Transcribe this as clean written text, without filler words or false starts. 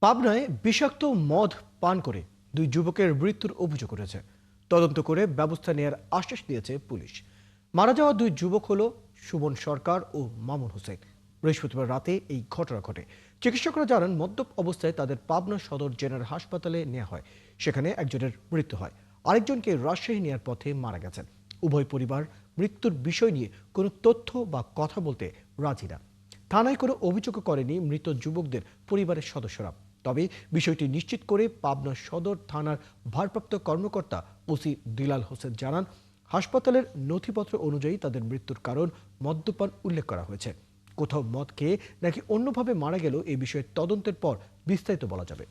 পাবনায় বিষাক্ত মদ পান করে দুই যুবকের মৃত্যুর অভিযোগ উঠেছে। তদন্ত করে ব্যবস্থা নেওয়ার আশ্বাস দিয়েছে পুলিশ। মারা যাওয়া দুই যুবক হলো সুমন সরকার ও মামুন হোসেন। বৃহস্পতিবার রাতে এই ঘটনা ঘটে। চিকিৎসকরা জানান, মদ্যপ অবস্থায় তাদের পাবনা সদর জেনারেল হাসপাতালে নেওয়া হয়। সেখানে একজনের মৃত্যু হয়, আরেকজনকে রাজশাহী নেওয়ার পথে মারা গেছেন। উভয় পরিবার মৃত্যুর বিষয় নিয়ে কোনো তথ্য বা কথা বলতে রাজি না। থানায় কোনো অভিযোগ করেনি মৃত যুবকদের পরিবারের সদস্যরা। তবে বিষয়টি নিশ্চিত করে পাবনা সদর থানার ভারপ্রাপ্ত কর্মকর্তা ওসি দিলাল হোসেন জানান, হাসপাতালের নথিপত্র অনুযায়ী তাদের মৃত্যুর কারণ মদ্যপান উল্লেখ করা হয়েছে। কোথাও মদ খেয়ে নাকি অন্যভাবে মারা গেল, এই বিষয়ে তদন্তের পর বিস্তারিত বলা যাবে।